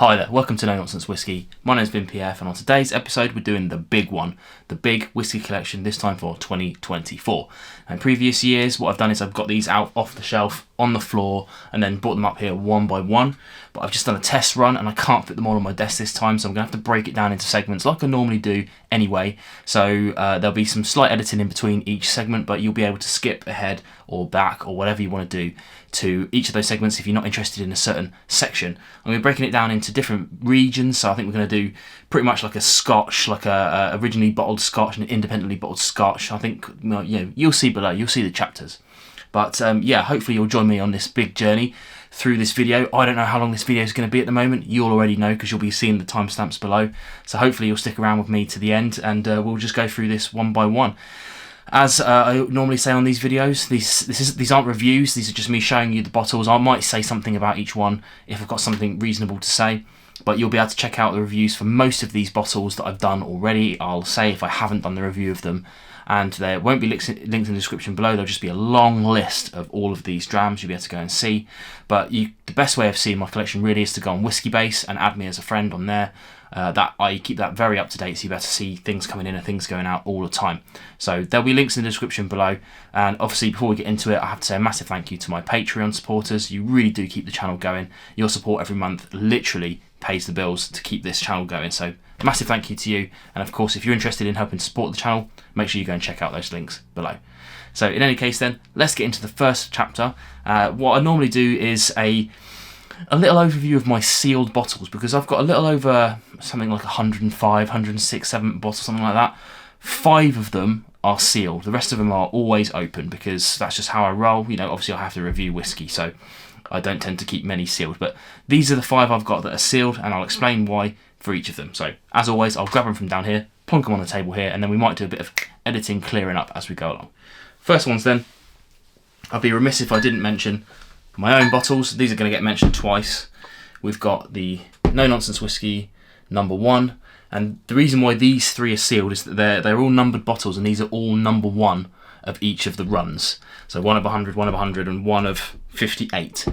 Hi there, welcome to Nonsense Whisky. My name's Bimber, and on today's episode we're doing the big one, the big Whisky Collection, this time for 2024. In previous years what I've done is I've got these out off the shelf on the floor and then brought them up here one by one, but I've just done a test run and I can't fit them all on my desk this time, so I'm going to have to break it down into segments like I normally do anyway. So there'll be some slight editing in between each segment, but you'll be able to skip ahead or back or whatever you want to do to each of those segments if you're not interested in a certain section. I'm going to be breaking it down into different regions, so I think we're going to do pretty much like a Scotch, like a originally bottled Scotch and an independently bottled Scotch. I think you'll see below, you'll see the chapters. But yeah, hopefully you'll join me on this big journey through this video. I don't know how long this video is going to be at the moment. You'll already know because you'll be seeing the timestamps below. So hopefully you'll stick around with me to the end and we'll just go through this one by one. As I normally say on these videos, these aren't reviews, these are just me showing you the bottles. I might say something about each one if I've got something reasonable to say, but you'll be able to check out the reviews for most of these bottles that I've done already. I'll say if I haven't done the review of them, and there won't be links in the description below. There'll just be a long list of all of these drams you'll be able to go and see. But the best way of seeing my collection really is to go on Whisky Base and add me as a friend on there. That I keep that very up to date, so you'll be able to see things coming in and things going out all the time. So there'll be links in the description below. And obviously, before we get into it, I have to say a massive thank you to my Patreon supporters. You really do keep the channel going. Your support every month literally pays the bills to keep this channel going. So massive thank you to you. And of course, if you're interested in helping to support the channel, make sure you go and check out those links below. So in any case, then let's get into the first chapter. What I normally do is a little overview of my sealed bottles, because I've got a little over something like 105, 106, 7 bottles, something like that. 5 of them are sealed. The rest of them are always open because that's just how I roll. You know, obviously I have to review whiskey, so I don't tend to keep many sealed. But these are the 5 I've got that are sealed, and I'll explain why for each of them. So as always, I'll grab them from down here, plonk them on the table here, and then we might do a bit of editing, clearing up as we go along. First ones then, I'd be remiss if I didn't mention my own bottles. These are going to get mentioned twice. We've got the No Nonsense Whisky number 1, and the reason why these 3 are sealed is that they're all numbered bottles, and these are all number 1 of each of the runs. So 1 of 100, 1 of 100, and 1 of 58.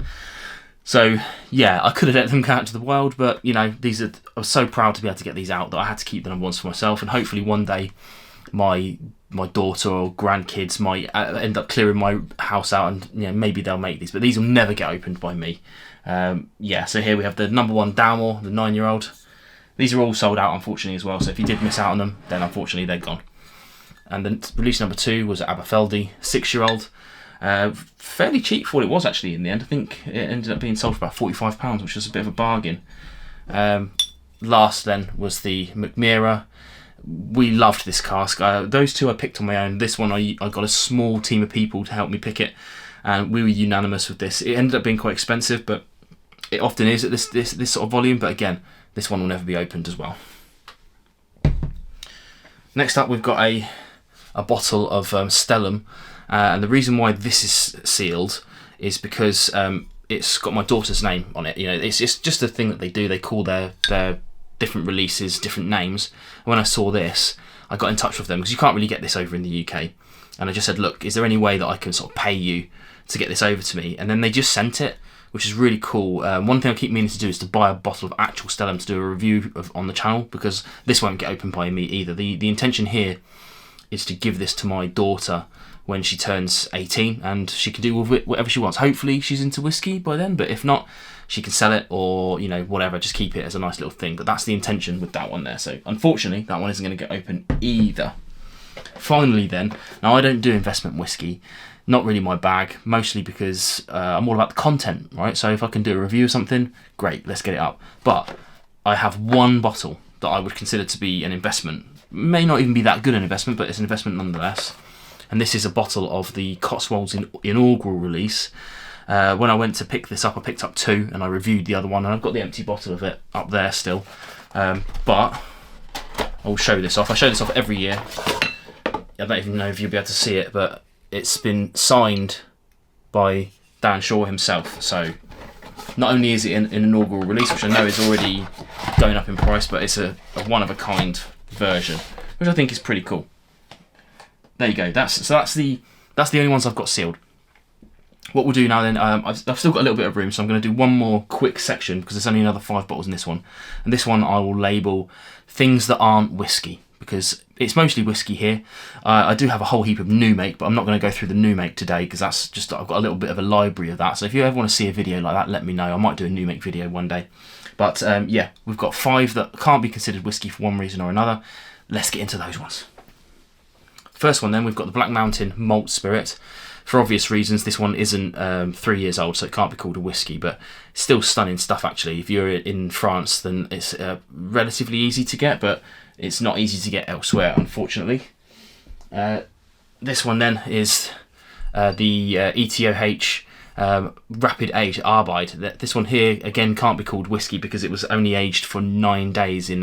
So yeah, I could have let them go out to the world, but you know, I was so proud to be able to get these out that I had to keep the number 1s for myself, and hopefully one day my daughter or grandkids might end up clearing my house out, and you know, maybe they'll make these, but these will never get opened by me. Yeah, so here we have the number 1 Dalmore, the 9-year-old. These are all sold out, unfortunately, as well, so if you did miss out on them, then unfortunately they're gone. And then release number 2 was Aberfeldy, 6-year-old. Fairly cheap for what it was, actually, in the end. I think it ended up being sold for about £45, which was a bit of a bargain. Last then was the McMira. We loved this cask. Those 2 I picked on my own. This one I got a small team of people to help me pick it, and we were unanimous with this. It ended up being quite expensive, but it often is at this sort of volume. But again, this one will never be opened as well. Next up, we've got a bottle of Stellum, and the reason why this is sealed is because it's got my daughter's name on it. You know, it's just a thing that they do. They call their different releases different names. When I saw this, I got in touch with them because you can't really get this over in the UK, and I just said, look, is there any way that I can sort of pay you to get this over to me? And then they just sent it, which is really cool. One thing I keep meaning to do is to buy a bottle of actual Stellum to do a review of on the channel, because this won't get opened by me either. The intention here is to give this to my daughter when she turns 18, and she can do with it whatever she wants. Hopefully she's into whiskey by then, but if not, she can sell it, or you know, whatever, just keep it as a nice little thing. But that's the intention with that one there. So unfortunately that one isn't going to get open either. Finally then, now I don't do investment whiskey, not really my bag, mostly because I'm all about the content, right? So if I can do a review of something, great, let's get it up. But I have one bottle that I would consider to be an investment. May not even be that good an investment, but it's an investment nonetheless. And this is a bottle of the Cotswolds Inaugural release. When I went to pick this up, I picked up 2, and I reviewed the other one, and I've got the empty bottle of it up there still. But I'll show this off. I show this off every year. I don't even know if you'll be able to see it, but it's been signed by Dan Shaw himself. So not only is it an inaugural release, which I know is already going up in price, but it's a one-of-a-kind version, which I think is pretty cool. There you go. That's the only ones I've got sealed. What we'll do now then, I've still got a little bit of room, so I'm going to do one more quick section because there's only another 5 bottles in this one. And this one I will label things that aren't whiskey, because it's mostly whiskey here. I do have a whole heap of new make, but I'm not going to go through the new make today because that's just, I've got a little bit of a library of that. So if you ever want to see a video like that, let me know. I might do a new make video one day. But yeah, we've got 5 that can't be considered whiskey for one reason or another. Let's get into those ones. First one then, we've got the Black Mountain Malt Spirit. For obvious reasons, this one isn't 3 years old, so it can't be called a whiskey, but still stunning stuff actually. If you're in France, then it's relatively easy to get, but it's not easy to get elsewhere, unfortunately. This one then is the EToH Rapid Age Arbejd. This one here again can't be called whiskey because it was only aged for 9 days in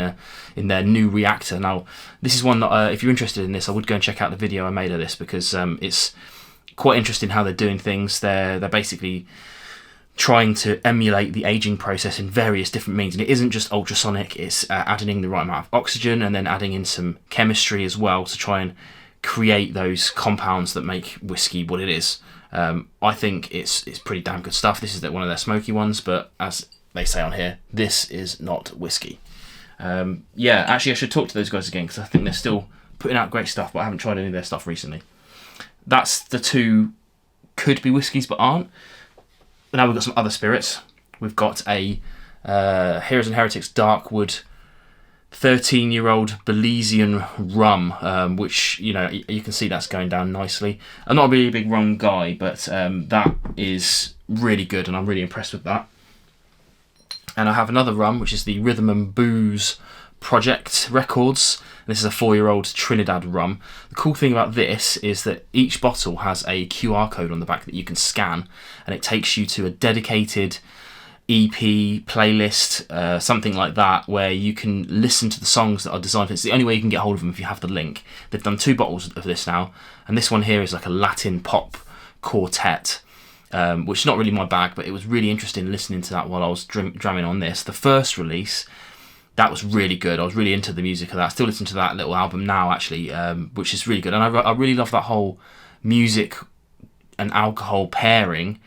their new reactor. Now, this is one that if you're interested in this, I would go and check out the video I made of this because it's quite interesting how they're doing things. They're basically trying to emulate the aging process in various different means, and it isn't just ultrasonic. It's adding in the right amount of oxygen and then adding in some chemistry as well to try and create those compounds that make whiskey what it is. I think it's pretty damn good stuff. This is one of their smoky ones, but as they say on here, this is not whiskey. Yeah, actually I should talk to those guys again because I think they're still putting out great stuff, but I haven't tried any of their stuff recently. That's the 2 could be whiskies but aren't. But now we've got some other spirits. We've got a Heroes and Heretics Darkwood 13-year-old Belizean rum, which, you know, you can see that's going down nicely. I'm not a really big rum guy, but that is really good, and I'm really impressed with that. And I have another rum, which is the Rhythm and Booze Project Records. This is a 4-year-old Trinidad rum. The cool thing about this is that each bottle has a QR code on the back that you can scan, and it takes you to a dedicated EP, playlist, something like that, where you can listen to the songs that are designed for it. It's the only way you can get hold of them if you have the link. They've done 2 bottles of this now, and this one here is like a Latin pop quartet, which is not really my bag, but it was really interesting listening to that while I was drumming on this. The first release, that was really good. I was really into the music of that. I still listen to that little album now, actually, which is really good. And I really love that whole music and alcohol pairing.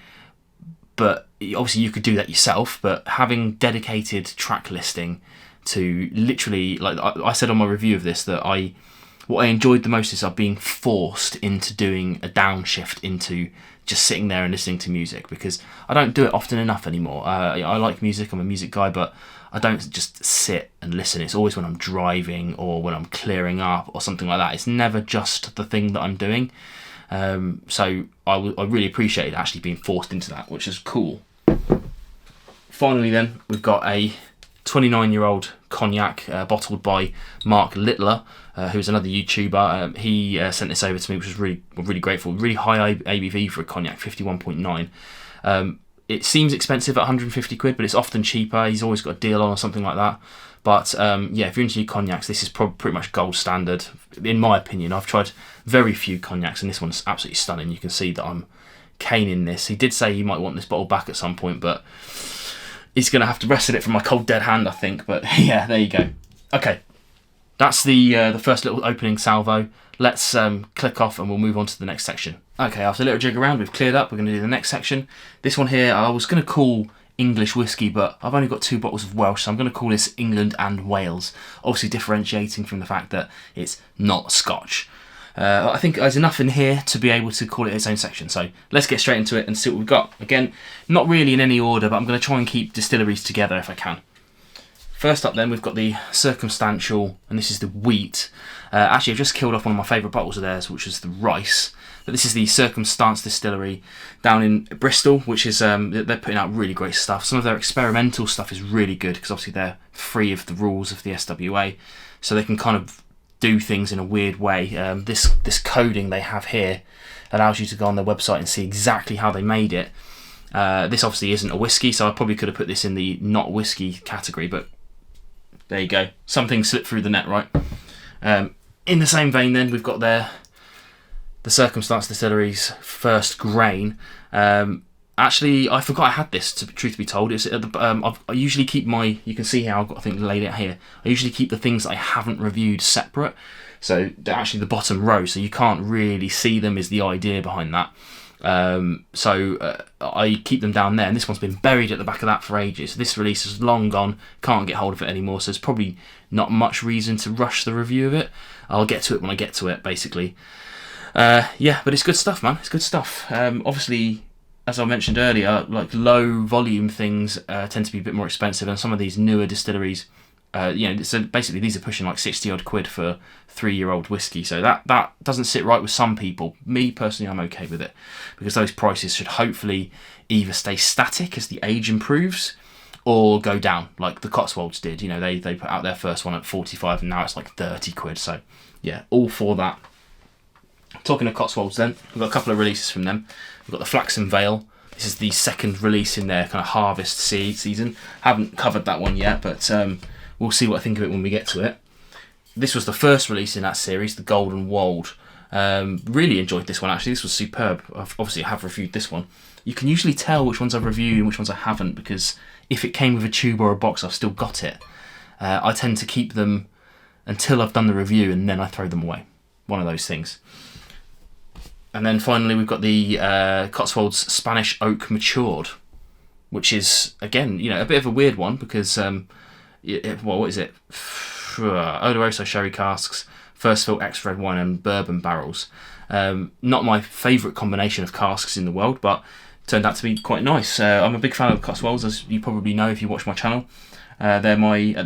But obviously you could do that yourself, but having dedicated track listing to literally, like I said on my review of this, that what I enjoyed the most is being forced into doing a downshift into just sitting there and listening to music, because I don't do it often enough anymore. I like music, I'm a music guy, but I don't just sit and listen. It's always when I'm driving or when I'm clearing up or something like that. It's never just the thing that I'm doing. So I really appreciated actually being forced into that, which is cool. Finally then, we've got a 29-year-old cognac bottled by Mark Littler, who's another YouTuber. He sent this over to me, which was really grateful. Really high ABV for a cognac, 51.9. It seems expensive at 150 quid, but it's often cheaper. He's always got a deal on or something like that. But yeah, if you're into your cognacs, this is pretty much gold standard, in my opinion. I've tried very few cognacs, and this one's absolutely stunning. You can see that I'm caning this. He did say he might want this bottle back at some point, but he's going to have to wrestle it from my cold dead hand, I think. But yeah, there you go. Okay, that's the first little opening salvo. Let's click off and we'll move on to the next section. Okay, after a little jig around, we've cleared up. We're going to do the next section. This one here, I was going to call English whiskey, but I've only got 2 bottles of Welsh, so I'm going to call this England and Wales. Obviously differentiating from the fact that it's not Scotch. I think there's enough in here to be able to call it its own section, so let's get straight into it and see what we've got. Again, not really in any order, but I'm going to try and keep distilleries together if I can. First up then, we've got the Circumstantial, and this is the Wheat. Actually, I've just killed off one of my favourite bottles of theirs, which is the Rice. But this is the Circumstance Distillery down in Bristol, which is, they're putting out really great stuff. Some of their experimental stuff is really good, because obviously they're free of the rules of the SWA, so they can kind of do things in a weird way. This coding they have here allows you to go on their website and see exactly how they made it. This obviously isn't a whiskey, so I probably could have put this in the not whiskey category, but there you go. Something slipped through the net, right? In the same vein then, we've got the Circumstance Distillery's First Grain. Actually, I forgot I had this, truth be told. It's at the, I usually keep you can see how I've got, I think, laid it here. I usually keep the things that I haven't reviewed separate. So they're actually the bottom row, so you can't really see them, is the idea behind that. So I keep them down there, and this one's been buried at the back of that for ages. This release is long gone, can't get hold of it anymore, so there's probably not much reason to rush the review of it. I'll get to it when I get to it, basically. Yeah, but it's good stuff, man. It's good stuff. Obviously, as I mentioned earlier, like low volume things tend to be a bit more expensive, and some of these newer distilleries, so basically these are pushing like 60 odd quid for 3-year-old whiskey. So that doesn't sit right with some people. Me personally, I'm okay with it, because those prices should hopefully either stay static as the age improves, or go down like the Cotswolds did. They put out their first one at 45, and now it's like 30 quid. So yeah, all for that. Talking of Cotswolds then, we've got a couple of releases from them. We've got the Flaxen Vale. This is the second release in their kind of harvest season. Haven't covered that one yet, but we'll see what I think of it when we get to it. This was the first release in that series, the Golden Wold. Really enjoyed this one, actually. This was superb. Obviously, I have reviewed this one. You can usually tell which ones I've reviewed and which ones I haven't, because if it came with a tube or a box, I've still got it. I tend to keep them until I've done the review, and then I throw them away. One of those things. And then finally, we've got the Cotswolds Spanish Oak Matured, which is, again, a bit of a weird one, because, what is it? Oloroso sherry casks, first fill ex-red wine, and bourbon barrels. Not my favourite combination of casks in the world, but turned out to be quite nice. I'm a big fan of Cotswolds, as you probably know if you watch my channel. At the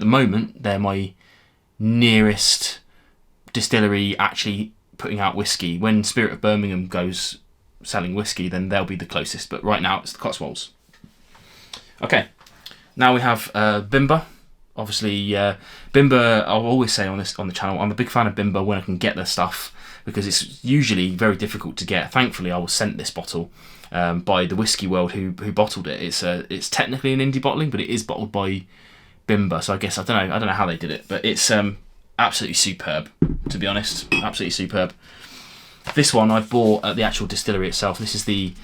moment, they're my nearest distillery actually putting out whiskey. When Spirit of Birmingham goes selling whiskey, then they'll be the closest, but right now it's the Cotswolds. Okay, now we have Bimber. Obviously, Bimber, I'll always say on the channel, I'm a big fan of Bimber when I can get their stuff, because it's usually very difficult to get. Thankfully, I was sent this bottle by the Whisky World, who bottled it. It's technically an indie bottling, but it is bottled by Bimber, so I guess I don't know how they did it, but it's absolutely superb, to be honest. Absolutely superb. This one I bought at the actual distillery itself. This is the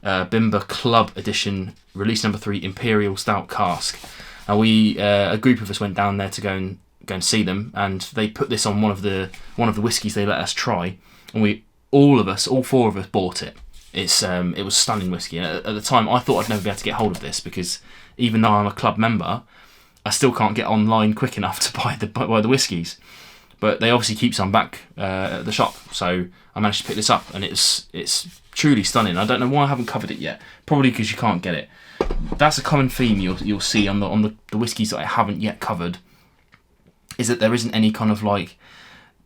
Bimber Klub edition, release number 3, Imperial Stout Cask. And we, a group of us, went down there to go and see them, and they put this on one of the whiskies they let us try, and all 4 of us bought it. It was stunning whiskey, and at the time I thought I'd never be able to get hold of this, because even though I'm a club member, I still can't get online quick enough to buy the whiskies. But they obviously keep some back at the shop, so I managed to pick this up, and it's truly stunning. I don't know why I haven't covered it yet. Probably because you can't get it. That's a common theme you'll see on the whiskies that I haven't yet covered, is that there isn't any kind of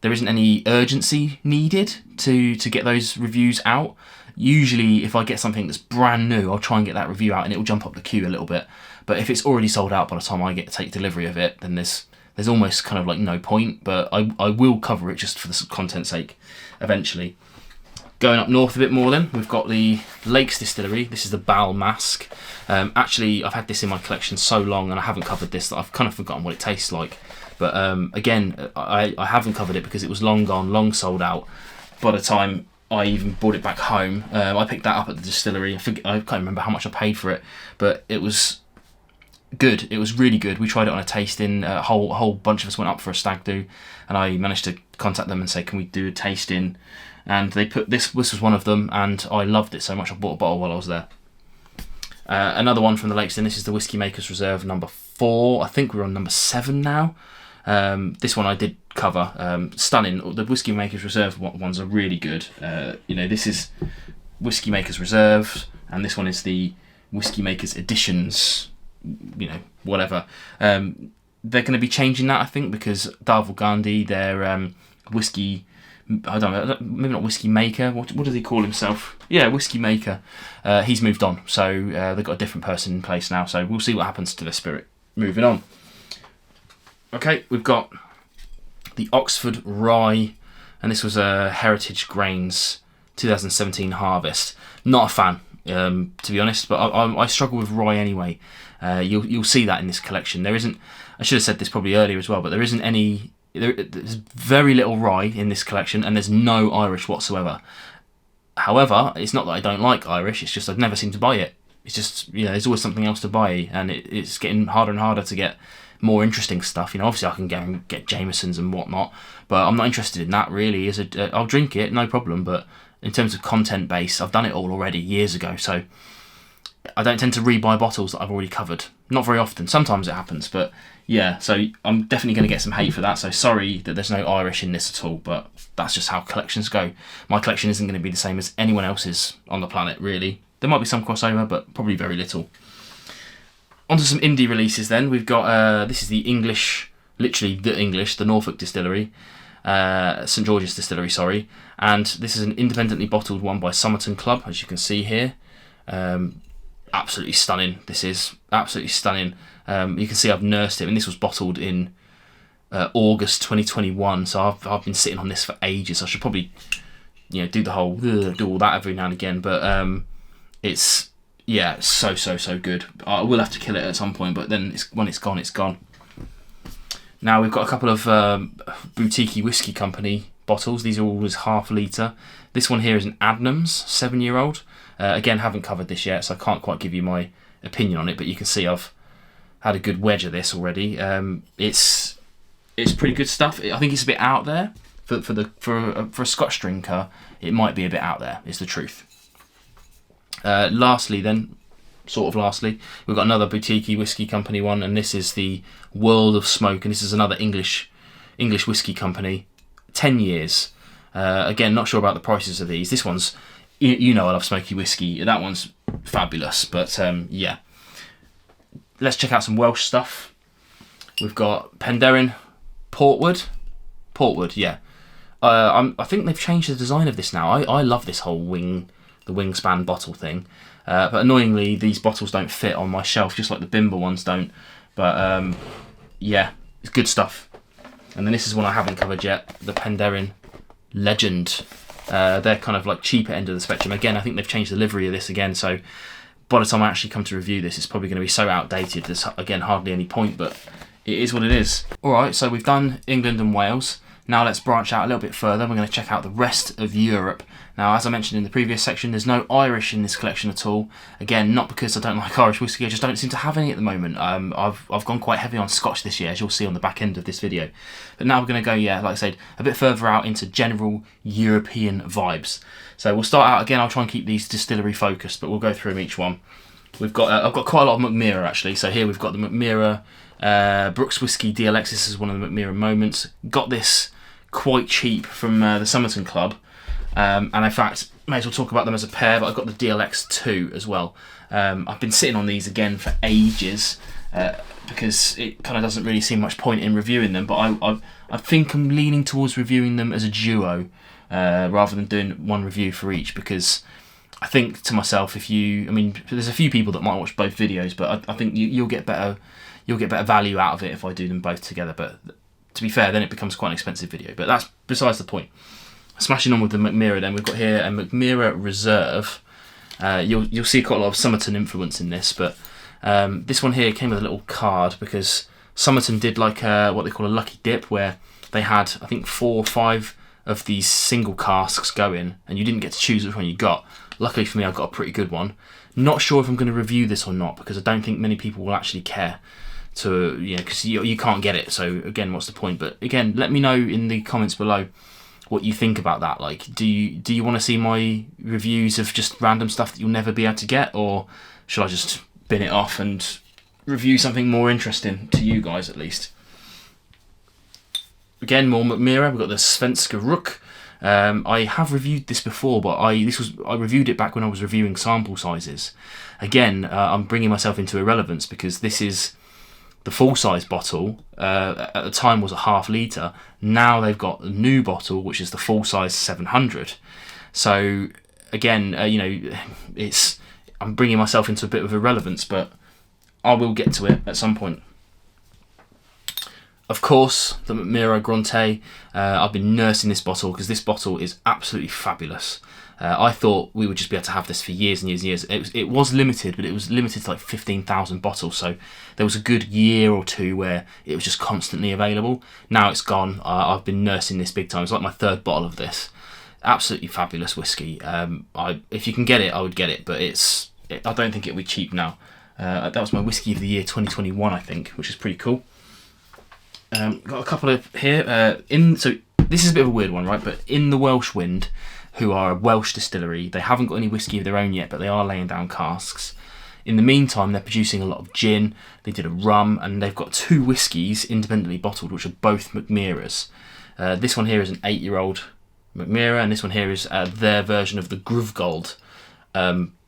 there isn't any urgency needed to get those reviews out. Usually, if I get something that's brand new, I'll try and get that review out, and it'll jump up the queue a little bit. But if it's already sold out by the time I get to take delivery of it, then there's almost kind of no point. But I will cover it just for the content's sake eventually. Going up north a bit more then, we've got the Lakes Distillery. This is the Bal Masque. Actually, I've had this in my collection so long, and I haven't covered this, that I've kind of forgotten what it tastes like. But again, I haven't covered it because it was long gone, long sold out by the time I even brought it back home. I picked that up at the distillery. I can't remember how much I paid for it, but it was good. It was really good. We tried it on a tasting. A whole bunch of us went up for a stag do, and I managed to contact them and say, can we do a tasting? And they put this was one of them, and I loved it so much I bought a bottle while I was there. Another one from the Lakes, and this is the Whiskey Makers Reserve number 4. I think we're on number 7 now. This one I did cover. Stunning. The Whiskey Makers Reserve ones are really good. This is Whiskey Makers Reserve, and this one is the Whiskey Makers Editions. Whatever. They're going to be changing that, I think, because Darvel Gandhi, their whiskey, I don't know, maybe not whiskey maker. What does he call himself? Yeah, whiskey maker. He's moved on, so they've got a different person in place now. So we'll see what happens to the spirit. Moving on. Okay, we've got the Oxford Rye, and this was a Heritage Grains 2017 harvest. Not a fan, to be honest, but I struggle with rye anyway. You'll see that in this collection. There isn't. I should have said this probably earlier as well, but there isn't any. There's very little rye in this collection, and there's no Irish whatsoever. However, it's not that I don't like Irish. It's just I've never seemed to buy it. It's just there's always something else to buy, and it's getting harder and harder to get more interesting stuff. Obviously I can go and get Jamesons and whatnot, but I'm not interested in that really. I'll drink it, no problem, but in terms of content base, I've done it all already years ago, so I don't tend to rebuy bottles that I've already covered. Not very often. Sometimes it happens, but yeah, so I'm definitely going to get some hate for that, so sorry that there's no Irish in this at all, but that's just how collections go. My collection isn't going to be the same as anyone else's on the planet, really. There might be some crossover, but probably very little. On to some indie releases then. We've got, this is the English, literally the English, the Norfolk Distillery, St George's Distillery, sorry, and this is an independently bottled one by Summerton Klub, as you can see here. Absolutely stunning. This is absolutely stunning. You can see I've nursed it, and this was bottled in August 2021. So I've been sitting on this for ages. I should probably, do the whole do all that every now and again. But it's so good. I will have to kill it at some point, but then when it's gone, it's gone. Now we've got a couple of boutique whiskey company bottles. These are always half litre. This one here is an Admans 7-year-old. Again, haven't covered this yet, so I can't quite give you my opinion on it, but you can see I've had a good wedge of this already. It's pretty good stuff. I think it's a bit out there for a Scotch drinker. It might be a bit out there. Is the truth. Lastly, we've got another boutique whiskey company one, and this is the World of Smoke, and this is another English whiskey company. 10 years. Again, not sure about the prices of these. This one's, I love smoky whiskey. That one's fabulous. But yeah, let's check out some Welsh stuff. We've got Penderyn Portwood, yeah. I think they've changed the design of this now. I love this whole the wingspan bottle thing. But annoyingly, these bottles don't fit on my shelf, just like the Bimber ones don't. But yeah, it's good stuff. And then this is one I haven't covered yet, the Penderyn Legend. They're kind of like cheaper end of the spectrum. Again, I think they've changed the livery of this again, so by the time I actually come to review this, it's probably going to be so outdated there's, again, hardly any point, but it is what it is. Alright, so we've done England and Wales. Now let's branch out a little bit further. We're going to check out the rest of Europe. Now, as I mentioned in the previous section, there's no Irish in this collection at all. Again, not because I don't like Irish whiskey, I just don't seem to have any at the moment. I've gone quite heavy on Scotch this year, as you'll see on the back end of this video. But now we're going to go, like I said, a bit further out into general European vibes. So we'll start out, again, I'll try and keep these distillery focused, but we'll go through them each one. I've got quite a lot of McMira, actually. So here we've got the McMira Brooks Whiskey DLX. This is one of the McMira moments. Got this quite cheap from the Summerton Club. And in fact, may as well talk about them as a pair, but I've got the DLX 2 as well. I've been sitting on these again for ages because it kind of doesn't really seem much point in reviewing them, but I think I'm leaning towards reviewing them as a duo rather than doing one review for each, because I think to myself, there's a few people that might watch both videos, but I think you'll get better value out of it if I do them both together. But to be fair, then it becomes quite an expensive video, but that's besides the point. Smashing on with the McMira then, we've got here a McMira Reserve. You'll see quite a lot of Summerton influence in this, but this one here came with a little card because Summerton did like what they call a lucky dip, where they had, I think, 4 or 5 of these single casks going, and you didn't get to choose which one you got. Luckily for me, I got a pretty good one. Not sure if I'm going to review this or not, because I don't think many people will actually care to, because you can't get it. So again, what's the point? But again, let me know in the comments below what you think about that. Like, do you want to see my reviews of just random stuff that you'll never be able to get, or should I just bin it off and review something more interesting to you guys at least? Again, more McMira. We've got the Svenska Rook. I have reviewed this before, but I reviewed it back when I was reviewing sample sizes. Again, I'm bringing myself into irrelevance because this is the full-size bottle. At the time was a half litre. Now they've got a new bottle, which is the full-size 700. So again, I'm bringing myself into a bit of irrelevance, but I will get to it at some point. Of course, the McMira Grande. I've been nursing this bottle because this bottle is absolutely fabulous. I thought we would just be able to have this for years and years and years. It was limited, but it was limited to like 15,000 bottles. So there was a good year or two where it was just constantly available. Now it's gone. I've been nursing this big time. It's like my 3rd bottle of this. Absolutely fabulous whiskey. If you can get it, I would get it, but I don't think it'll be cheap now. That was my whiskey of the year 2021, I think, which is pretty cool. Got a couple of here. So this is a bit of a weird one, right? But In the Welsh Wind, who are a Welsh distillery. They haven't got any whiskey of their own yet, but they are laying down casks. In the meantime, they're producing a lot of gin. They did a rum, and they've got 2 whiskies independently bottled, which are both McMeras. This one here is an 8-year-old McMera, and this one here is their version of the Gruvgold.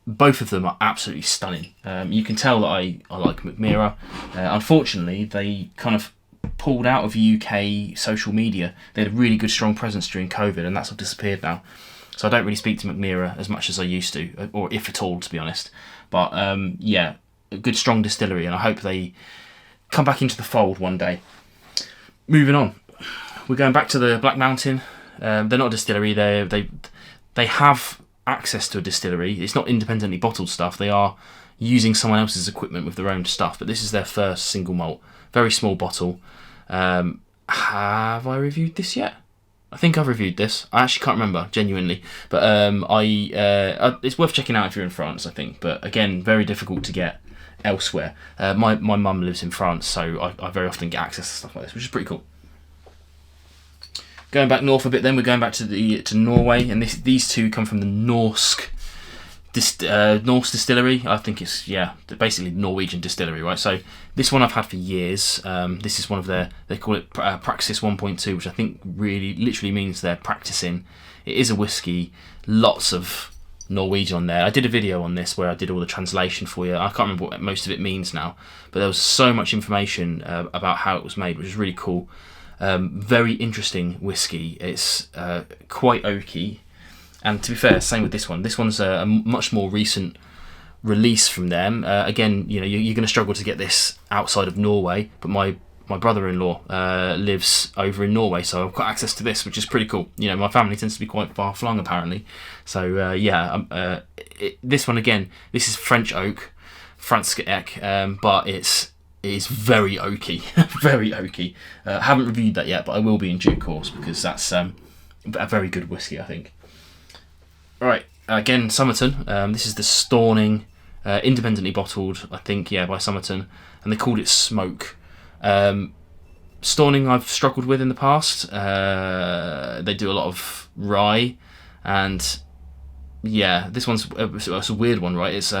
Both of them are absolutely stunning. You can tell that I like McMera. Unfortunately, they kind of pulled out of UK social media. They had a really good strong presence during COVID, and that's all disappeared now. So I don't really speak to McMera as much as I used to, or if at all, to be honest. But yeah, a good strong distillery, and I hope they come back into the fold one day. Moving on, we're going back to the Black Mountain. They're not a distillery. They have access to a distillery. It's not independently bottled stuff. They are using someone else's equipment with their own stuff. But this is their first single malt, very small bottle. Have I reviewed this yet? I think I've reviewed this. I actually can't remember, genuinely. But it's worth checking out if you're in France, I think. But again, very difficult to get elsewhere. My mum lives in France, so I very often get access to stuff like this, which is pretty cool. Going back north a bit, then we're going back to Norway, and these two come from the Norse distillery. I think it's basically Norwegian distillery, right? So this one I've had for years. This is one of they call it Praxis 1.2, which I think really literally means they're practicing. It is a whiskey, lots of Norwegian on there. I did a video on this where I did all the translation for you. I can't remember what most of it means now, but there was so much information about how it was made, which is really cool. Very interesting whiskey. It's quite oaky, and to be fair, same with this one. This one's a much more recent release from them. Again, you're going to struggle to get this outside of Norway, but my brother-in-law lives over in Norway, so I've got access to this, which is pretty cool. My family tends to be quite far-flung, apparently. So this one again, this is French oak, Franske Ek, but it is very oaky, very oaky. Haven't reviewed that yet, but I will be in due course, because that's a very good whiskey, I think. Right, again, Summerton. This is the Stawning, independently bottled, I think, by Summerton, and they called it Smoke. Stawning I've struggled with in the past. They do a lot of rye, and this one's it's a weird one, right? It's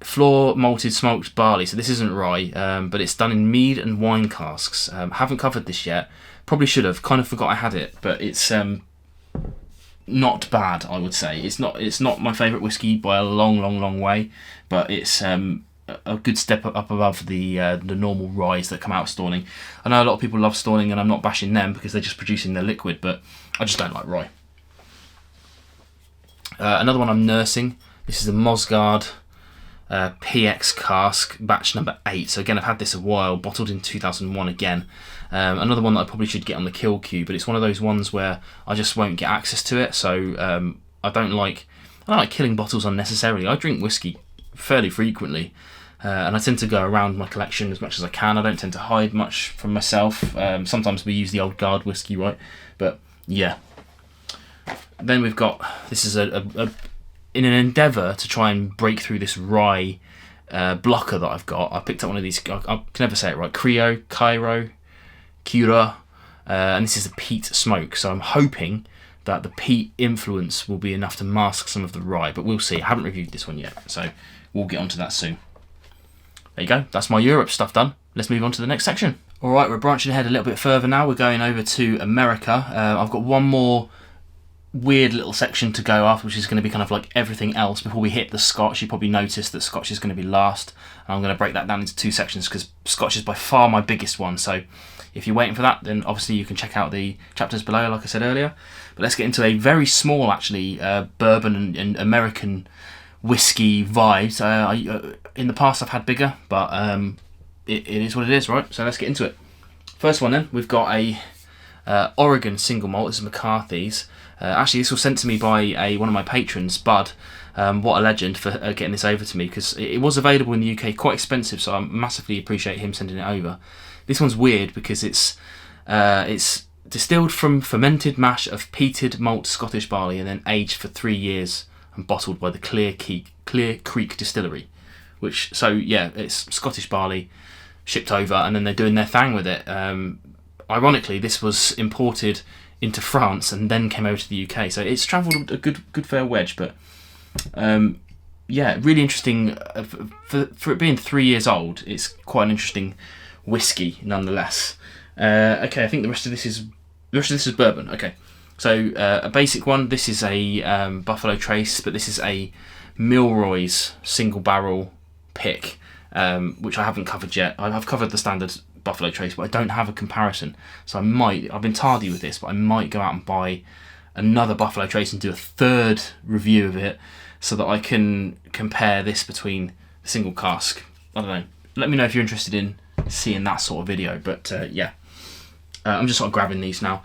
floor malted smoked barley, so this isn't rye, but it's done in mead and wine casks. Haven't covered this yet, probably should have, kind of forgot I had it, but it's not bad, I would say. It's not my favourite whiskey by a long way, but it's a good step up above the normal ryes that come out of Stawning. I know a lot of people love Stawning, and I'm not bashing them because they're just producing their liquid, but I just don't like rye. Another one I'm nursing, this is the Mosgard PX cask, batch number 8. So again, I've had this a while, bottled in 2001 again. Another one that I probably should get on the kill queue, but it's one of those ones where I just won't get access to it. So I don't like killing bottles unnecessarily. I drink whiskey fairly frequently, and I tend to go around my collection as much as I can. I don't tend to hide much from myself. Sometimes we use the old guard whiskey, right? But yeah. Then we've got, this is in an endeavour to try and break through this rye blocker that I've got, I picked up one of these, I can never say it right, Cairo, and this is a peat smoke, so I'm hoping that the peat influence will be enough to mask some of the rye, but we'll see. I haven't reviewed this one yet, so we'll get onto that soon. There you go, that's my Europe stuff done. Let's move on to the next section. Alright, we're branching ahead a little bit further now. We're going over to America. I've got one more weird little section to go after, which is going to be kind of like everything else before we hit the Scotch. You probably noticed that Scotch is going to be last, and I'm going to break that down into 2 sections because Scotch is by far my biggest one. So if you're waiting for that, then obviously you can check out the chapters below, like I said earlier. But let's get into a very small, actually, bourbon and American whiskey vibes. In the past I've had bigger, but it is what it is, right? So let's get into it. First one then, we've got a Oregon single malt. This is McCarthy's. Actually, this was sent to me by one of my patrons, Bud. What a legend for getting this over to me, because it was available in the UK, quite expensive, so I massively appreciate him sending it over. This one's weird because it's distilled from fermented mash of peated malt Scottish barley and then aged for 3 years and bottled by the Clear Creek Distillery. It's Scottish barley shipped over, and then they're doing their thing with it. Ironically, this was imported into France and then came over to the UK. So it's travelled a good fair wedge, but yeah, really interesting. For it being 3 years old, it's quite an interesting whiskey nonetheless. Okay, I think the rest of this is bourbon. Okay, so a basic one. This is a Buffalo Trace, but this is a Milroy's single barrel pick, which I haven't covered yet. I've covered the standard Buffalo Trace, but I don't have a comparison. So I've been tardy with this, but I might go out and buy another Buffalo Trace and do a third review of it, so that I can compare this between the single cask. I don't know. Let me know if you're interested in seeing that sort of video. But yeah, I'm just sort of grabbing these now.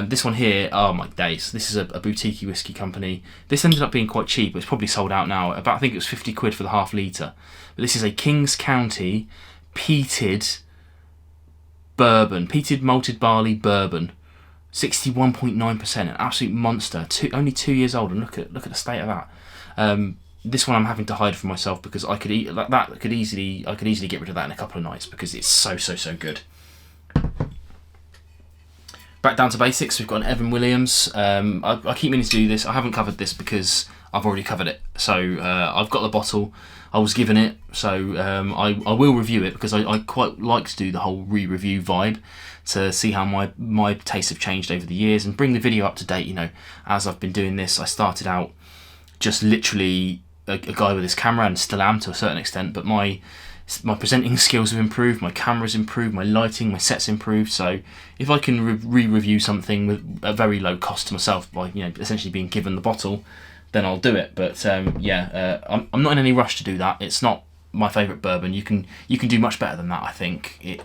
This one here, oh my days, this is a boutique whiskey company. This ended up being quite cheap. It's probably sold out now. I think it was 50 quid for the half litre. But this is a Kings County peated bourbon, peated malted barley bourbon, 61.9%, an absolute monster. Only 2 years old, and look at the state of that. This one I'm having to hide from myself because I could easily get rid of that in a couple of nights because it's so good. Back down to basics, we've got an Evan Williams. I keep meaning to do this. I haven't covered this because I've already covered it. So I've got the bottle. I was given it, so I will review it because I quite like to do the whole re-review vibe to see how my tastes have changed over the years and bring the video up to date. You know, as I've been doing this, I started out just literally a guy with his camera, and still am to a certain extent, but my presenting skills have improved, my camera's improved, my lighting, my set's improved. So if I can re-review something with a very low cost to myself by essentially being given the bottle, then I'll do it. But yeah, I'm not in any rush to do that. It's not my favourite bourbon. You can do much better than that, I think,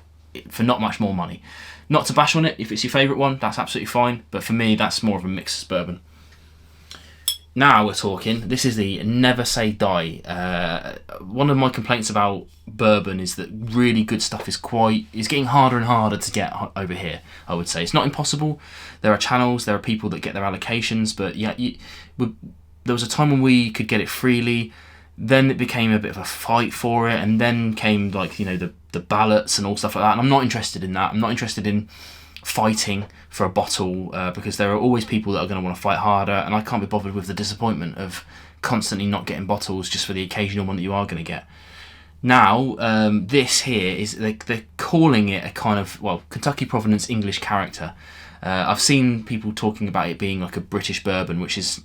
for not much more money. Not to bash on it, if it's your favourite one, that's absolutely fine, but for me that's more of a mixed bourbon. Now we're talking, this is the Never Say Die. One of my complaints about bourbon is that really good stuff is getting harder and harder to get over here, I would say. It's not impossible. There are channels, there are people that get their allocations, but yeah, there was a time when we could get it freely, then it became a bit of a fight for it, and then came the ballots and all stuff like that, and I'm not interested in that. I'm not interested in fighting for a bottle because there are always people that are going to want to fight harder, and I can't be bothered with the disappointment of constantly not getting bottles just for the occasional one that you are going to get. Now this here is they're calling it a kind of Kentucky Provenance English character. I've seen people talking about it being like a British bourbon, which is,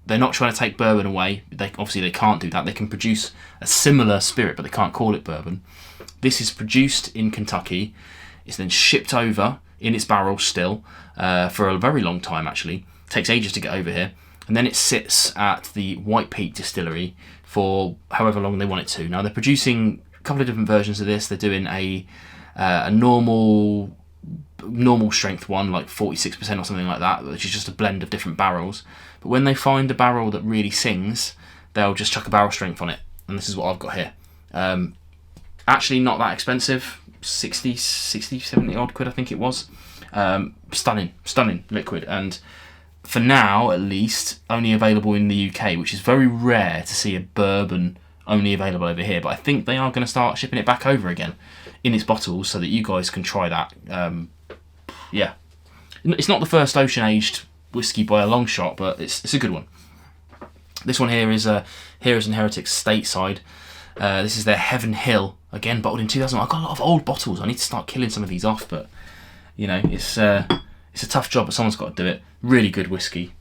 they're not trying to take bourbon away. Obviously they can't do that. They can produce a similar spirit, but they can't call it bourbon. This is produced in Kentucky. It's then shipped over in its barrel still for a very long time, actually. It takes ages to get over here. And then it sits at the White Peak Distillery for however long they want it to. Now they're producing a couple of different versions of this. They're doing a normal strength one, like 46% or something like that, which is just a blend of different barrels. But when they find a barrel that really sings, they'll just chuck a barrel strength on it. And this is what I've got here. Actually not that expensive, 60, 70 odd quid I think it was. Stunning liquid, and for now at least only available in the UK, which is very rare to see a bourbon only available over here. But I think they are going to start shipping it back over again in its bottles so that you guys can try that. Yeah, it's not the first ocean aged whiskey by a long shot, but it's a good one. This one here is Heroes and Heretics Stateside. This is their Heaven Hill, again bottled in 2000. I've got a lot of old bottles. I need to start killing some of these off, but it's a tough job, but someone's got to do it. Really good whiskey.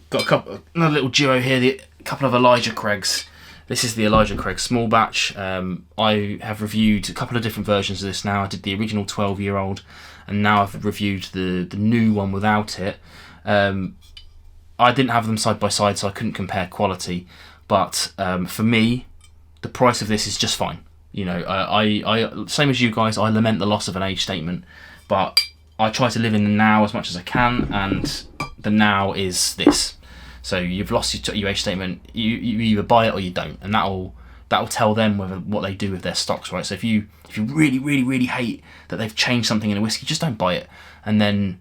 Got another little duo here, a couple of Elijah Craigs. This is the Elijah Craig small batch. I have reviewed a couple of different versions of this now. I did the original 12-year-old, and now I've reviewed the new one without it. I didn't have them side by side, so I couldn't compare quality. But for me, the price of this is just fine. I same as you guys, I lament the loss of an age statement, but I try to live in the now as much as I can, and the now is this. So you've lost your age statement. You either buy it or you don't, and that'll tell them what they do with their stocks, right? So if you really hate that they've changed something in a whiskey, just don't buy it, and then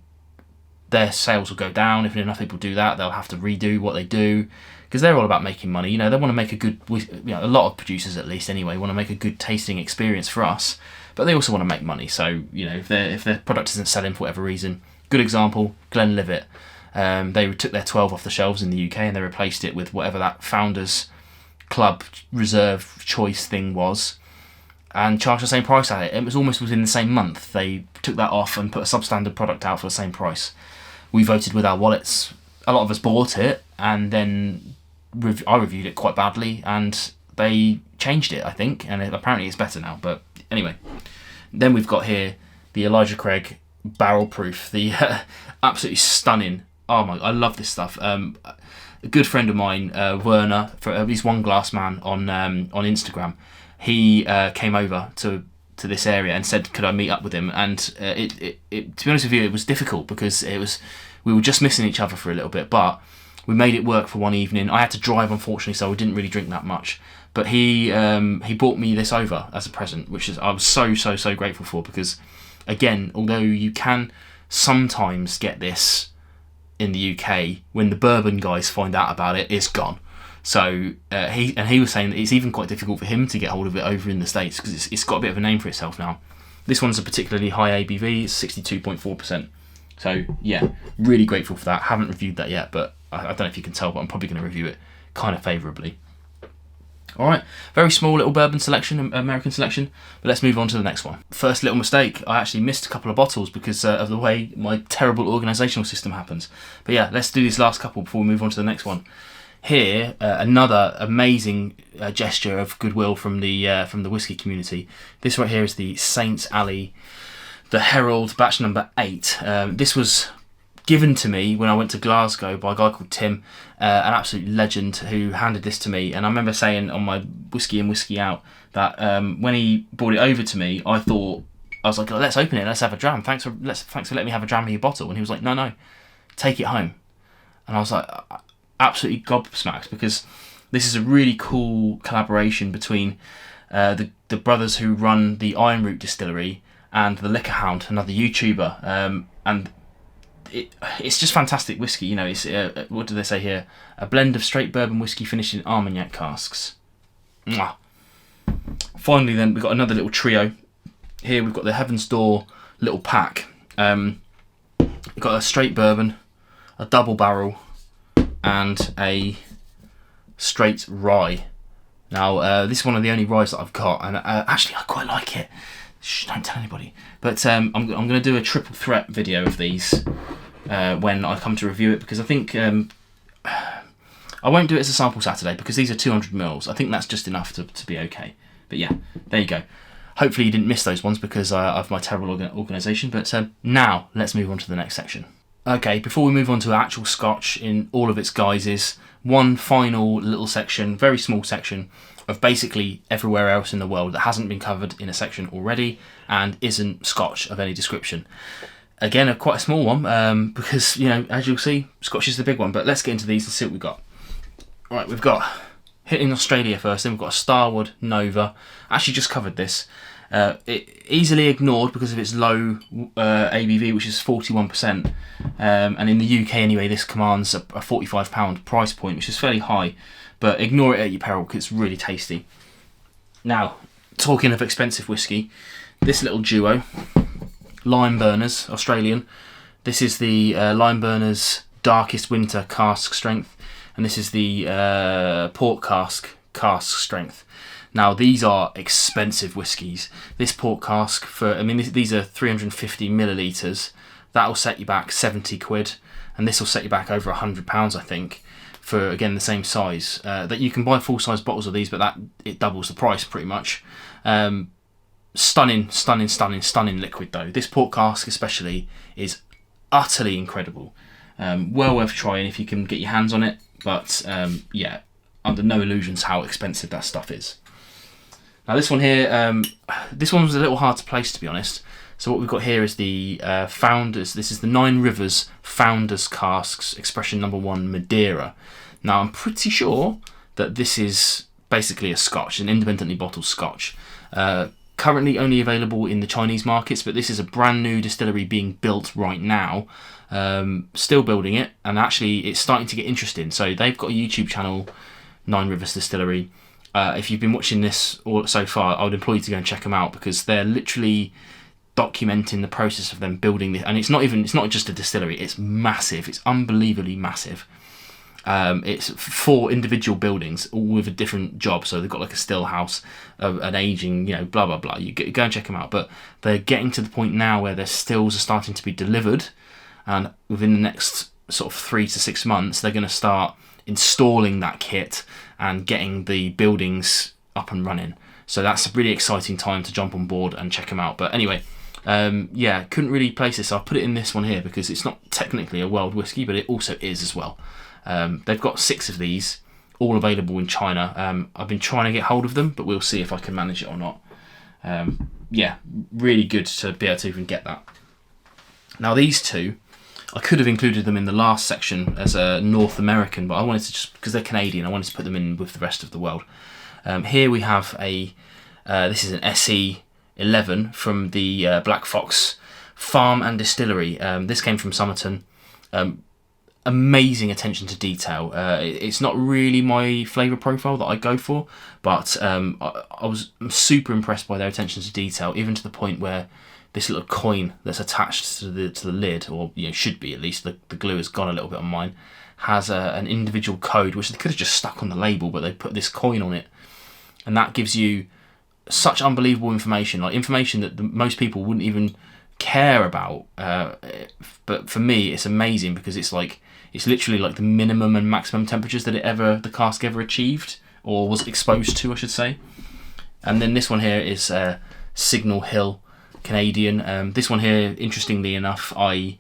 their sales will go down. If enough people do that, they'll have to redo what they do, because they're all about making money. They want to make a good, a lot of producers at least anyway, want to make a good tasting experience for us, but they also want to make money. So if their product isn't selling for whatever reason, Good example, Glenlivet. They took their 12 off the shelves in the UK and they replaced it with whatever that Founders Club Reserve Choice thing was, and charged the same price at it. It was almost within the same month. They took that off and put a substandard product out for the same price. We voted with our wallets. A lot of us bought it, and then I reviewed it quite badly, and they changed it, I think, and apparently it's better now. But anyway, then we've got here the Elijah Craig Barrel Proof, the absolutely stunning. Oh my! I love this stuff. A good friend of mine, Werner, he's One Glass Man on Instagram. He came over to this area and said, could I meet up with him? And to be honest with you, it was difficult because we were just missing each other for a little bit, but we made it work for one evening. I had to drive, unfortunately, so I didn't really drink that much. But he brought me this over as a present, which I was so grateful for, because, again, although you can sometimes get this in the UK, when the bourbon guys find out about it, it's gone. So he was saying that it's even quite difficult for him to get hold of it over in the States, because it's got a bit of a name for itself now. This one's a particularly high ABV, it's 62.4%. So yeah, really grateful for that. Haven't reviewed that yet, but I don't know if you can tell, but I'm probably going to review it kind of favourably. Alright, very small little bourbon selection, American selection, but let's move on to the next one. First little mistake, I actually missed a couple of bottles because of the way my terrible organisational system happens. But yeah, let's do these last couple before we move on to the next one. Here, another amazing gesture of goodwill from the whisky community. This right here is the Saints Alley, the Herald batch number 8. This was given to me when I went to Glasgow by a guy called Tim, an absolute legend who handed this to me. And I remember saying on my Whiskey in Whiskey Out that when he brought it over to me, I was like, oh, let's open it, let's have a dram. Thanks for letting me have a dram of your bottle. And he was like, no, take it home. And I was like, absolutely gobsmacked, because this is a really cool collaboration between the brothers who run the Iron Root Distillery and the Liquor Hound, another YouTuber, and it's just fantastic whiskey. You know, it's what do they say here? A blend of straight bourbon whiskey finished in Armagnac casks. Mwah. Finally, then we've got another little trio. Here we've got the Heaven's Door little pack. We've got a straight bourbon, a double barrel, and a straight rye. Now, this is one of the only ryes that I've got, and actually I quite like it. Shh, don't tell anybody. But I'm going to do a triple threat video of these when I come to review it, because I think I won't do it as a sample Saturday, because these are 200 mils. I think that's just enough to be okay. But yeah, there you go. Hopefully you didn't miss those ones because of my terrible organisation. But now let's move on to the next section. Okay, before we move on to actual Scotch in all of its guises, one final little section, very small section, of basically everywhere else in the world that hasn't been covered in a section already and isn't Scotch of any description. Again, quite a small one, because, you know, as you'll see, Scotch is the big one, but let's get into these and see what we've got. Right, we've got, hitting Australia first, then we've got a Starward Nova. Actually just covered this. It easily ignored because of its low ABV, which is 41%, and in the UK anyway, this commands a £45 price point, which is fairly high, but ignore it at your peril because it's really tasty. Now, talking of expensive whiskey, this little duo, Lime Burners, Australian. This is the Lime Burners Darkest Winter cask strength, and this is the Port cask strength. Now, these are expensive whiskies. This port cask, these are 350 millilitres. That'll set you back 70 quid, and this will set you back over £100, I think, for, again, the same size. That you can buy full-size bottles of these, but it doubles the price, pretty much. Stunning liquid, though. This port cask, especially, is utterly incredible. Well worth trying if you can get your hands on it, but, yeah, under no illusions how expensive that stuff is. Now this one here, this one was a little hard to place, to be honest. So what we've got here is the Founders. This is the Nine Rivers Founders Casks Expression Number 1 Madeira. Now I'm pretty sure that this is basically a Scotch, an independently bottled Scotch. Currently only available in the Chinese markets, but this is a brand new distillery being built right now. Still building it, and actually it's starting to get interesting. So they've got a YouTube channel, Nine Rivers Distillery. If you've been watching this so far, I would implore you to go and check them out, because they're literally documenting the process of them building this. And it's not just a distillery, it's massive, it's unbelievably massive. It's 4 individual buildings, all with a different job. So they've got like a still house, an aging, blah, blah, blah. You go and check them out. But they're getting to the point now where their stills are starting to be delivered. And within the next sort of 3 to 6 months, they're going to start installing that kit and getting the buildings up and running. So that's a really exciting time to jump on board and check them out. But anyway, couldn't really place this. I'll put it in this one here because it's not technically a world whiskey, but it also is as well. They've got 6 of these, all available in China. I've been trying to get hold of them, but we'll see if I can manage it or not. Really good to be able to even get that. Now these 2, I could have included them in the last section as a North American, but I wanted to just, because they're Canadian, I wanted to put them in with the rest of the world. Here we have this is an SE11 from the Black Fox Farm and Distillery. This came from Summerton. Amazing attention to detail. It's not really my flavour profile that I go for, but I'm super impressed by their attention to detail, even to the point where this little coin that's attached to the lid, or should be at least, the glue has gone a little bit on mine, has an individual code which they could have just stuck on the label, but they put this coin on it, and that gives you such unbelievable information, like information that most people wouldn't even care about. But for me, it's amazing because it's literally like the minimum and maximum temperatures that the cask ever achieved, or was exposed to, I should say. And then this one here is Signal Hill Canadian. This one here, interestingly enough, I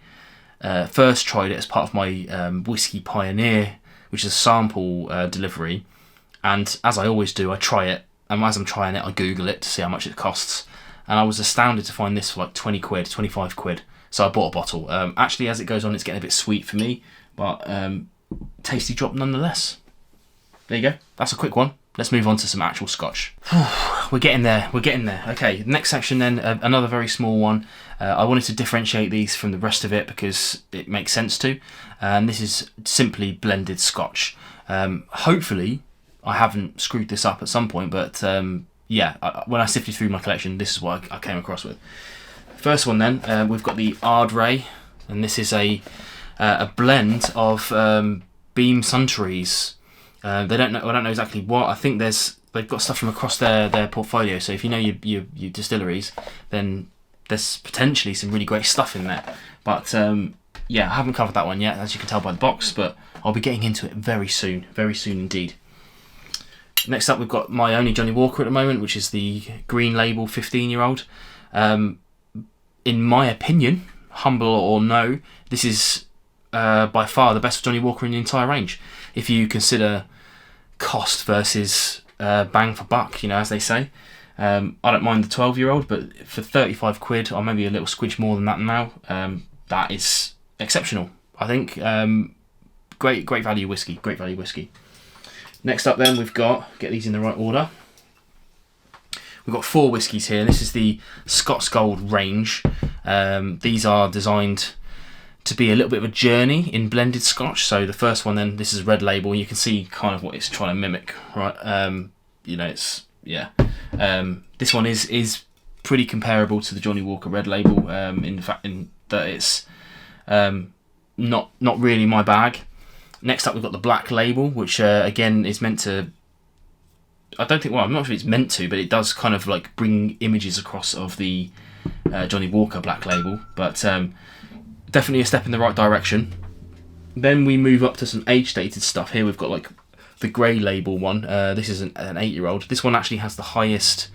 first tried it as part of my Whiskey Pioneer, which is a sample delivery. And as I always do, I try it, and as I'm trying it, I Google it to see how much it costs. And I was astounded to find this for like 20 quid, 25 quid. So I bought a bottle. Actually, as it goes on, it's getting a bit sweet for me, but tasty drop nonetheless. There you go. That's a quick one. Let's move on to some actual Scotch. We're getting there. Okay, next section then, another very small one. I wanted to differentiate these from the rest of it because it makes sense to. And this is simply blended Scotch. Hopefully, I haven't screwed this up at some point, but when I sifted through my collection, this is what I came across with. First one then, we've got the Arbejd, and this is a blend of Beam Suntories. I don't know exactly what. I think they've got stuff from across their portfolio. So if you know your distilleries, then there's potentially some really great stuff in there. But I haven't covered that one yet, as you can tell by the box. But I'll be getting into it very soon indeed. Next up, we've got my only Johnny Walker at the moment, which is the Green Label 15-year-old. In my opinion, humble or no, this is by far the best Johnny Walker in the entire range. If you consider cost versus bang for buck, as they say. I don't mind the 12-year-old, but for 35 quid, or maybe a little squidge more than that now, that is exceptional. I think great value whiskey. Next up then, we've got, get these in the right order, we've got 4 whiskies here. This is the Scots Gold range. These are designed to be a little bit of a journey in blended Scotch. So the first one then, this is Red Label. You can see kind of what it's trying to mimic, right? This one is pretty comparable to the Johnny Walker Red Label, in fact, in that it's not really my bag. Next up, we've got the Black Label, which again is meant to, I'm not sure if it's meant to, but it does kind of like bring images across of the Johnny Walker Black Label, but definitely a step in the right direction. Then we move up to some age-dated stuff. Here we've got like the Grey Label one. This is an 8-year-old. This one actually has the highest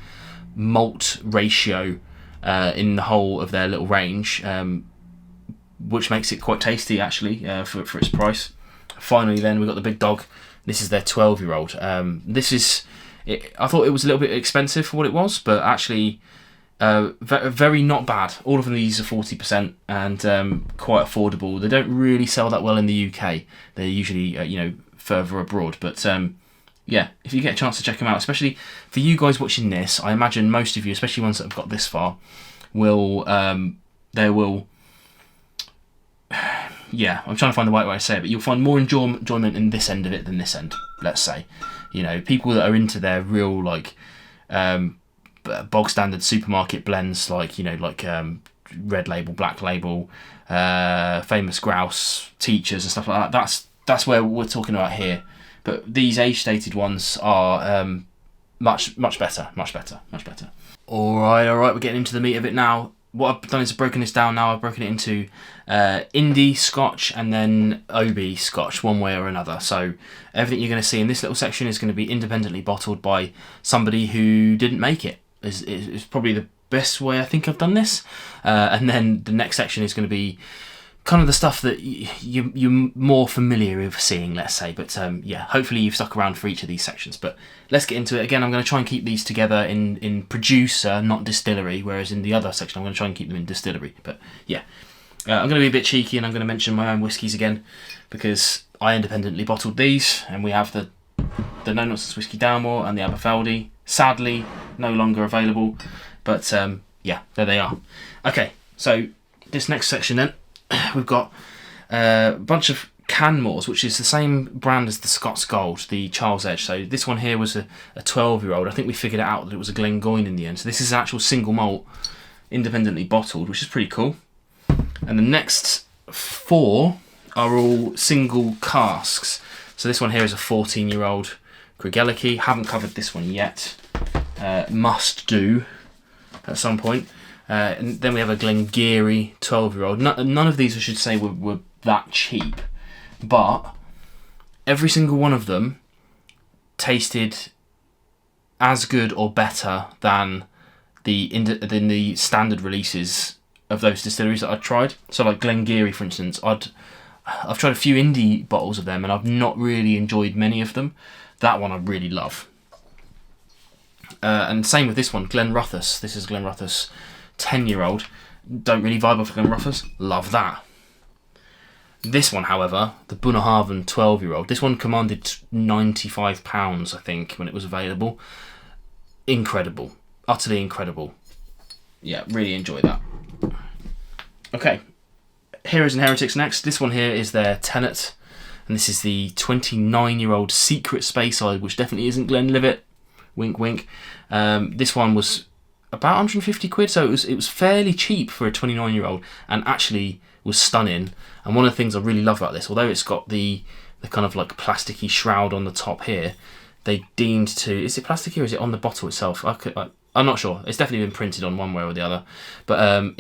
malt ratio in the whole of their little range, which makes it quite tasty actually for its price. Finally then, we've got the Big Dog. This is their 12-year-old. I thought it was a little bit expensive for what it was, but actually very not bad. All of these are 40% and quite affordable. They don't really sell that well in the UK. They're usually further abroad. But if you get a chance to check them out, especially for you guys watching this, I imagine most of you, especially ones that have got this far, will I'm trying to find the right way to say it, but you'll find more enjoyment in this end of it than this end, let's say. People that are into their real bog standard supermarket blends like Red Label, Black Label, Famous Grouse, Teachers and stuff like that. That's where we're talking about here. But these age-stated ones are much better. All right, we're getting into the meat of it now. What I've done is I've broken this down now. I've broken it into Indie Scotch and then OB Scotch, one way or another. So everything you're going to see in this little section is going to be independently bottled by somebody who didn't make it. Is probably the best way I think I've done this. And then the next section is going to be kind of the stuff that you're more familiar with seeing, let's say. But yeah, hopefully you've stuck around for each of these sections. But let's get into it. Again, I'm going to try and keep these together in producer, not distillery, whereas in the other section I'm going to try and keep them in distillery. But yeah, I'm going to be a bit cheeky and I'm going to mention my own whiskies again, because I independently bottled these, and we have the No-Nonsense Whisky Dalmore and the Aberfeldy. Sadly, no longer available, but yeah, there they are. Okay, so this next section then, we've got a bunch of Canmores, which is the same brand as the Scots Gold, the Charles Edge. So this one here was a 12-year-old. I think we figured it out that it was a Glengoyne in the end. So this is an actual single malt, independently bottled, which is pretty cool. And the next 4 are all single casks. So this one here is a 14-year-old Craigellachie. Haven't covered this one yet. Must do at some point. And then we have a Glengarry 12-year-old. None of these, I should say, were that cheap, but every single one of them tasted as good or better than the standard releases of those distilleries that I'd tried. So like Glengarry, for instance, I've tried a few indie bottles of them and I've not really enjoyed many of them. That one I really love. And same with this one, Glenrothes. This is Glenrothes 10-year-old. Don't really vibe off Glenrothes. Love that. This one, however, the Bunnahabhain 12-year-old. This one commanded £95, I think, when it was available. Incredible. Utterly incredible. Yeah, really enjoy that. Okay. Heroes and Heretics next. This one here is their Tenet. And this is the 29-year-old Secret Speyside, which definitely isn't Glenlivet. Wink, wink. This one was about 150 quid, so it was fairly cheap for a 29-year-old, and actually was stunning. And one of the things I really love about this, although it's got the kind of like plasticky shroud on the top here, they deemed to, is it plasticky or is it on the bottle itself? I'm not sure. It's definitely been printed on one way or the other, but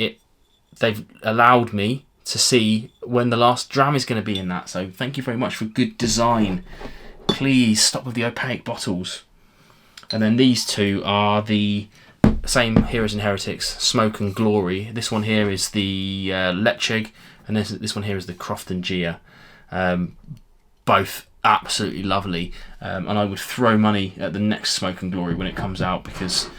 they've allowed me to see when the last dram is going to be in that. So thank you very much for good design. Please stop with the opaque bottles. And then these two are the same Heroes and Heretics, Smoke and Glory. This one here is the Letchig, and this one here is the Croft and Gia. Both absolutely lovely, and I would throw money at the next Smoke and Glory when it comes out, because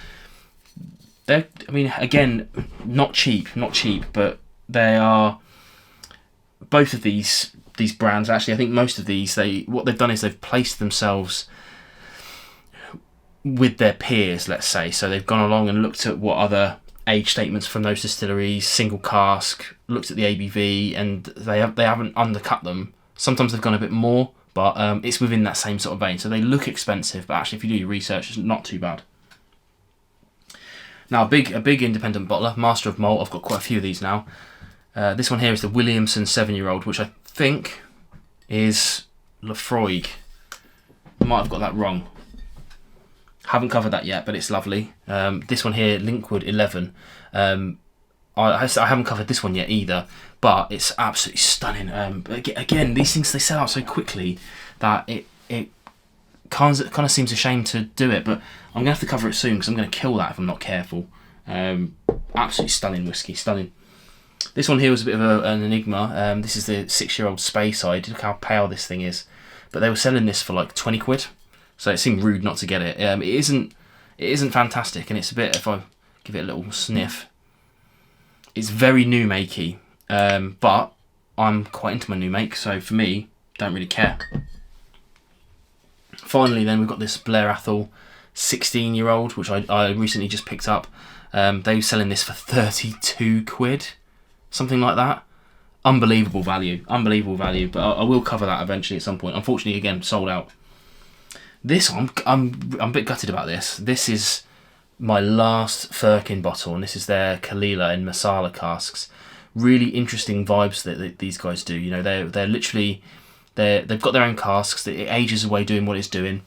they're, I mean, again, not cheap, but they are, both of these brands, actually, I think most of these, what they've done is they've placed themselves with their peers, let's say. So they've gone along and looked at what other age statements from those distilleries, single cask, looked at the ABV, and they haven't undercut them. Sometimes they've gone a bit more, but it's within that same sort of vein. So they look expensive, but actually if you do your research, it's not too bad. Now a big independent bottler, Master of Malt. I've got quite a few of these now. This one here is the Williamson 7-year-old, which I think is Lefroy. I might have got that wrong. Haven't covered that yet, but it's lovely. This one here, Linkwood 11. I haven't covered this one yet either, but it's absolutely stunning. Again, these things, they sell out so quickly that it kind of seems a shame to do it, but I'm going to have to cover it soon because I'm going to kill that if I'm not careful. Absolutely stunning whiskey, stunning. This one here was a bit of an enigma. This is the 6-year-old Speyside. Look how pale this thing is. But they were selling this for like 20 quid. So it seemed rude not to get it. It isn't fantastic, and it's a bit, if I give it a little sniff, it's very new makey, but I'm quite into my new make, so for me, don't really care. Finally then, we've got this Blair Athol 16-year-old, which I recently just picked up. They were selling this for 32 quid, something like that. Unbelievable value, but I will cover that eventually at some point. Unfortunately, again, sold out. This one, I'm a bit gutted about this. This is my last Firkin bottle, and this is their Kalila in Masala casks. Really interesting vibes that these guys do. You know, they're literally they've got their own casks. It ages away doing what it's doing.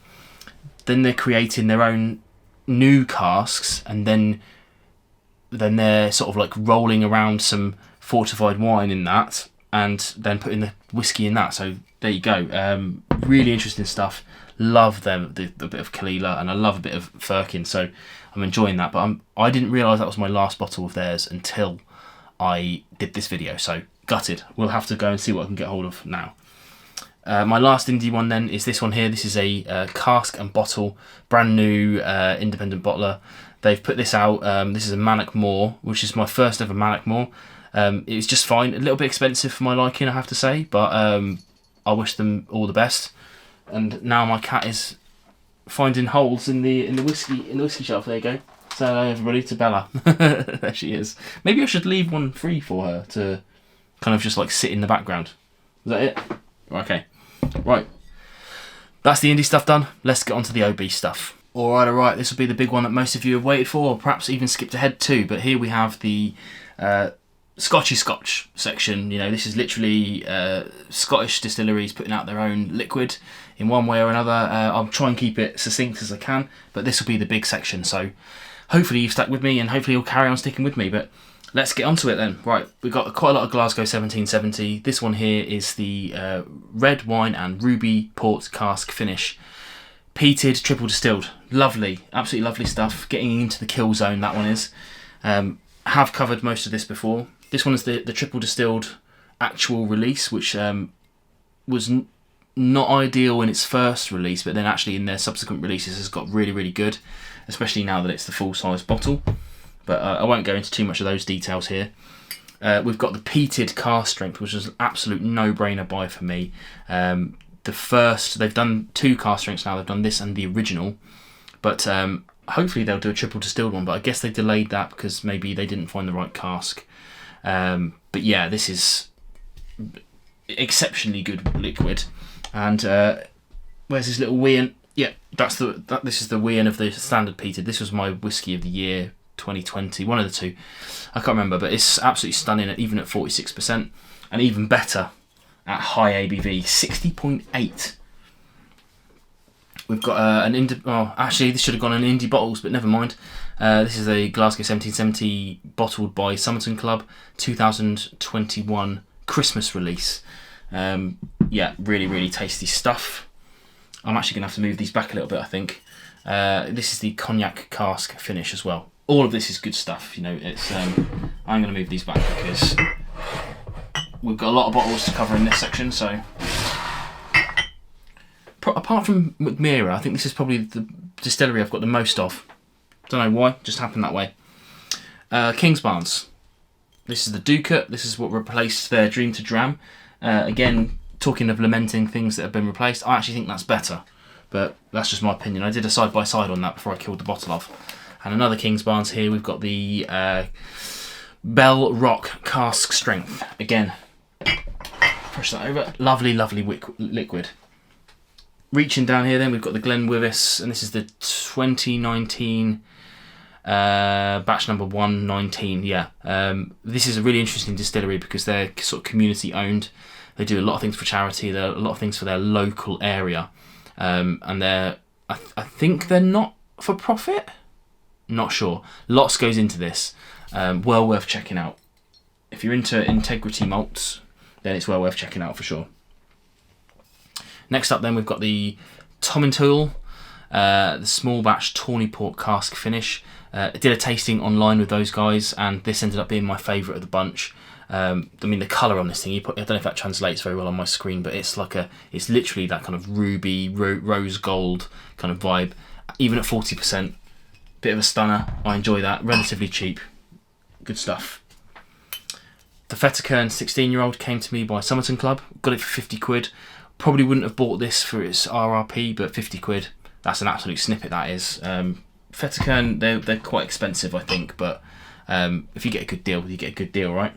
Then they're creating their own new casks, and then they're sort of like rolling around some fortified wine in that, and then putting the whiskey in that. So there you go. Really interesting stuff. Love them, the bit of Kalila, and I love a bit of Firkin. So I'm enjoying that. But I didn't realise that was my last bottle of theirs until I did this video. So gutted. We'll have to go and see what I can get hold of now. My last indie one then is this one here. This is a cask and bottle, brand new independent bottler. They've put this out. This is a Manic Moor, which is my first ever Manic Moor. It was just fine. A little bit expensive for my liking, I have to say, but I wish them all the best. And now my cat is finding holes in the whiskey shelf. There you go. So hello everybody to Bella. There she is. Maybe I should leave one free for her to kind of just like sit in the background. Is that it? Okay. Right. That's the indie stuff done. Let's get on to the OB stuff. Alright. This will be the big one that most of you have waited for, or perhaps even skipped ahead to. But here we have the Scotchy Scotch section. You know, this is literally Scottish distilleries putting out their own liquid in one way or another. I'll try and keep it succinct as I can, but this will be the big section. So hopefully you've stuck with me, and hopefully you'll carry on sticking with me. But let's get onto it then. Right, we've got quite a lot of Glasgow 1770. This one here is the red wine and ruby port cask finish. Peated, triple distilled. Lovely, absolutely lovely stuff. Getting into the kill zone, that one is. Have covered most of this before. This one is the triple distilled actual release, which was not ideal in its first release, but then actually in their subsequent releases has got really, really good, especially now that it's the full-size bottle. But I won't go into too much of those details here. We've got the peated cask strength, which is an absolute no-brainer buy for me. They've done 2 cask strengths now. They've done this and the original, but hopefully they'll do a triple distilled one. But I guess they delayed that because maybe they didn't find the right cask. But yeah, this is exceptionally good liquid. And where's this little wean? Yeah, this is the wean of the standard peated. This was my whiskey of the year 2020, one of the two. I can't remember, but it's absolutely stunning, even at 46%, and even better at high ABV, 60.8. We've got actually this should have gone in indie bottles, but never mind. This is a Glasgow 1770 bottled by Summerton Klub, 2021 Christmas release. Yeah, really, really tasty stuff. I'm actually going to have to move these back a little bit, I think. This is the Cognac cask finish as well. All of this is good stuff. You know, it's. I'm going to move these back because we've got a lot of bottles to cover in this section. So, apart from McMira, I think this is probably the distillery I've got the most of. Don't know why, just happened that way. Kingsbarns. This is the Ducat. This is what replaced their Dream to Dram. Again, talking of lamenting things that have been replaced, I actually think that's better. But that's just my opinion. I did a side-by-side on that before I killed the bottle off. And another Kingsbarns here. We've got the Bell Rock cask strength. Again, push that over. Lovely, lovely liquid. Reaching down here then, we've got the Glenwivis, and this is the 2019 batch number 119. Yeah, this is a really interesting distillery because they're sort of community owned. They do a lot of things for charity. There are a lot of things for their local area, and I think they're not for profit. Not sure. Lots goes into this. Well worth checking out. If you're into integrity malts, then it's well worth checking out for sure. Next up then, we've got the Tomintoul, the small batch tawny port cask finish. I did a tasting online with those guys, and this ended up being my favourite of the bunch. I mean, the colour on this thing, I don't know if that translates very well on my screen, but it's it's literally that kind of ruby, rose gold kind of vibe. Even at 40%, bit of a stunner. I enjoy that. Relatively cheap. Good stuff. The Fetterkern 16-year-old came to me by Summerton Klub. Got it for 50 quid. Probably wouldn't have bought this for its RRP, but 50 quid, that's an absolute snippet, that is. Fetterkern, they're quite expensive, I think, but if you get a good deal, you get a good deal, right?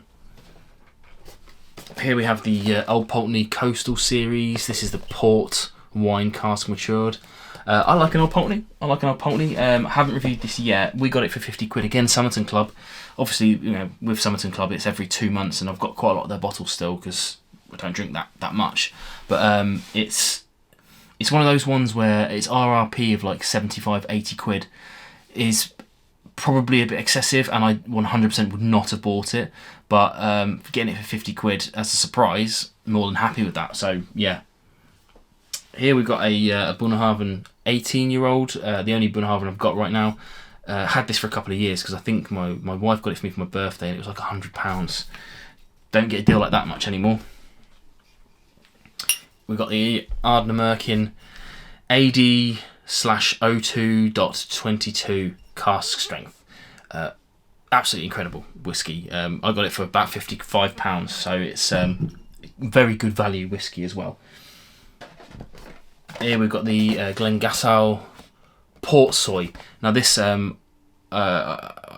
Here we have the Old Pulteney Coastal Series. This is the port wine cask matured. I like an old Pulteney. I haven't reviewed this yet. We got it for 50 quid again. Summerton Club. Obviously, with Summerton Club, it's every 2 months, and I've got quite a lot of their bottles still because I don't drink that much. But it's one of those ones where its RRP of like 75, 80 quid is probably a bit excessive, and I 100% would not have bought it. But getting it for 50 quid as a surprise, more than happy with that. So yeah. Here we've got a Bunnahabhain 18-year-old, the only Bunnahabhain I've got right now. Had this for a couple of years because I think my wife got it for me for my birthday, and it was like £100. Don't get a deal like that much anymore. We've got the Ardnamurchan AD/02.22 cask strength. Absolutely incredible whiskey. I got it for about £55, so it's very good value whiskey as well. Here we've got the Glenglassaugh Portsoy. Now this, I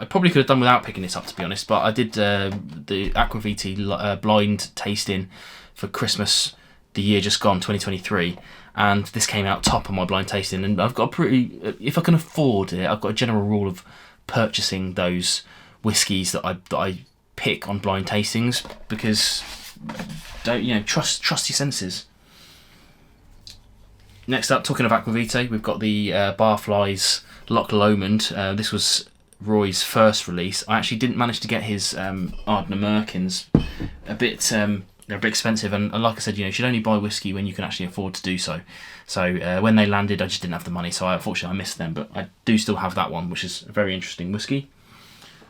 probably could have done without picking this up, to be honest, but I did the Aquaviti blind tasting for Christmas the year just gone, 2023, and this came out top of my blind tasting, and I've got a pretty, if I can afford it, I've got a general rule of purchasing those whiskies that I pick on blind tastings, because trust your senses. Next up, talking of Aquavitae, we've got the Barfly's Loch Lomond. This was Roy's first release. I actually didn't manage to get his Ardnamurchans. They're a bit expensive, and like I said, you should only buy whiskey when you can actually afford to do so. So when they landed, I just didn't have the money, so unfortunately I missed them, but I do still have that one, which is a very interesting whiskey.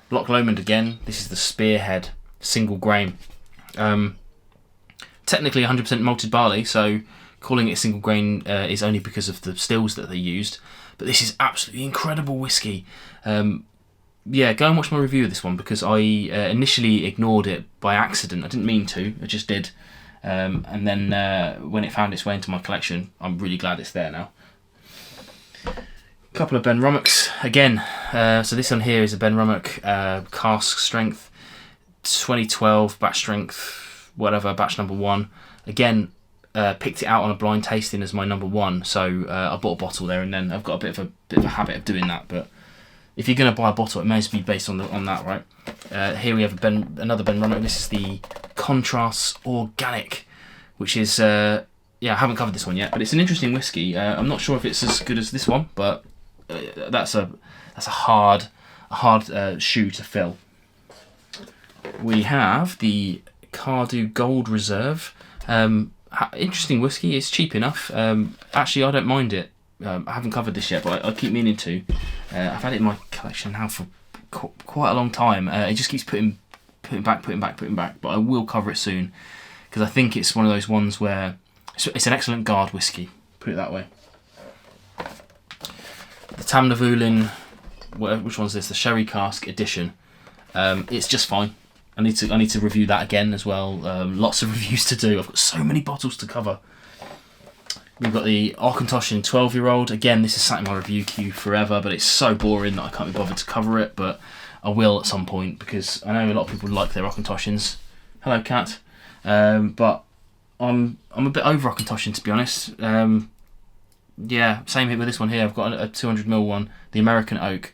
Loch Lomond again. This is the Spearhead single grain. Technically 100% malted barley, so calling it a single grain is only because of the stills that they used, but this is absolutely incredible whiskey. Go and watch my review of this one, because I initially ignored it by accident. I didn't mean to, I just did. And then when it found its way into my collection, I'm really glad it's there now. A couple of Benrumacks again. So this one here is a Benrummack cask strength, 2012 batch strength, whatever, batch number 1. Again, picked it out on a blind tasting as my number 1, so I bought a bottle there and then. I've got a bit of a habit of doing that, but if you're going to buy a bottle, it may as well be based on that, right? Here we have another Benrummack. This is the Contrast Organic, which is I haven't covered this one yet, but it's an interesting whiskey. I'm not sure if it's as good as this one, but that's a hard shoe to fill. We have the Cardew Gold Reserve. Interesting whiskey. It's cheap enough. Actually, I don't mind it. I haven't covered this yet, but I keep meaning to. I've had it in my collection now for quite a long time. It just keeps putting back. But I will cover it soon, because I think it's one of those ones where it's an excellent guard whiskey. Put it that way. The Tamnavulin, which one's this? The Sherry Cask Edition. It's just fine. I need to review that again as well. Lots of reviews to do. I've got so many bottles to cover. We've got the Auchentoshan 12-year-old. Again, this is sat in my review queue forever, but it's so boring that I can't be bothered to cover it. But I will at some point, because I know a lot of people like their Auchentoshans. Hello, cat. But I'm a bit over Auchentoshan, to be honest. Same here with this one here. I've got a 200ml one, the American Oak.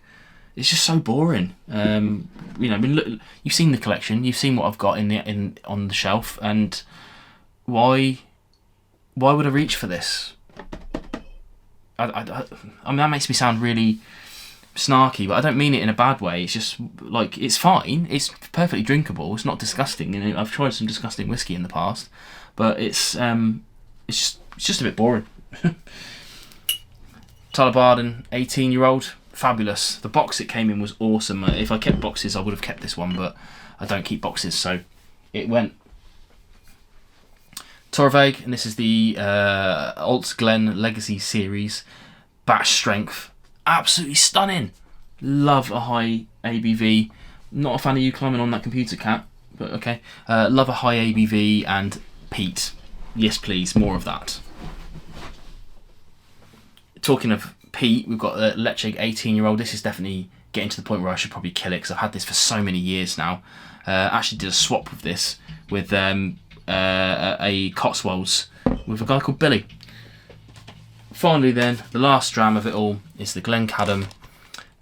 It's just so boring. You've seen the collection, you've seen what I've got on the shelf, and why would I reach for this? I mean, that makes me sound really snarky, but I don't mean it in a bad way. It's just like, it's fine. It's perfectly drinkable. It's not disgusting. I've tried some disgusting whiskey in the past, but it's just a bit boring. Tullibardine 18-year-old. Fabulous. The box it came in was awesome. If I kept boxes, I would have kept this one, but I don't keep boxes, so it went. Torvig, and this is the Alt Glen Legacy Series, batch strength. Absolutely stunning. Love a high ABV. Not a fan of you climbing on that computer, cat, but okay. Love a high ABV and peat. Yes, please, more of that. Talking of peat, we've got the Leche 18-year-old. This is definitely getting to the point where I should probably kill it, because I've had this for so many years now. Actually did a swap with this with a Cotswolds with a guy called Billy. finally then, the last dram of it all is the Glencadam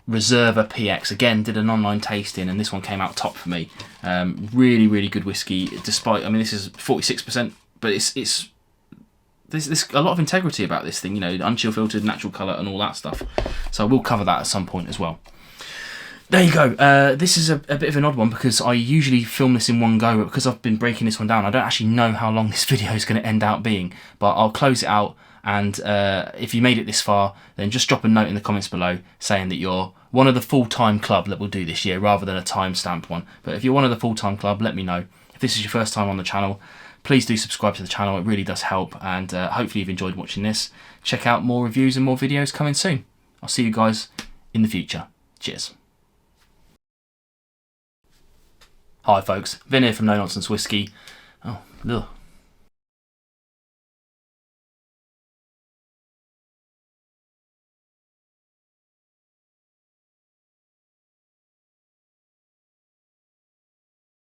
Reserva PX. Again, did an online tasting and this one came out top for me. Really, really good whiskey, despite, I mean, this is 46%, but there's a lot of integrity about this thing, you know, unchill filtered, natural colour and all that stuff. So we'll cover that at some point as well. There you go. This is a bit of an odd one because I usually film this in one go, but because I've been breaking this one down, I don't actually know how long this video is going to end out being. But I'll close it out, and if you made it this far, then just drop a note in the comments below saying that you're one of the full-time club that we'll do this year, rather than a time-stamped one. But if you're one of the full-time club, let me know. If this is your first time on the channel, please do subscribe to the channel. It really does help, and hopefully you've enjoyed watching this. Check out more reviews and more videos coming soon. I'll see you guys in the future. Cheers. Hi folks, Vin here from Nonsense Whisky. Oh, ugh.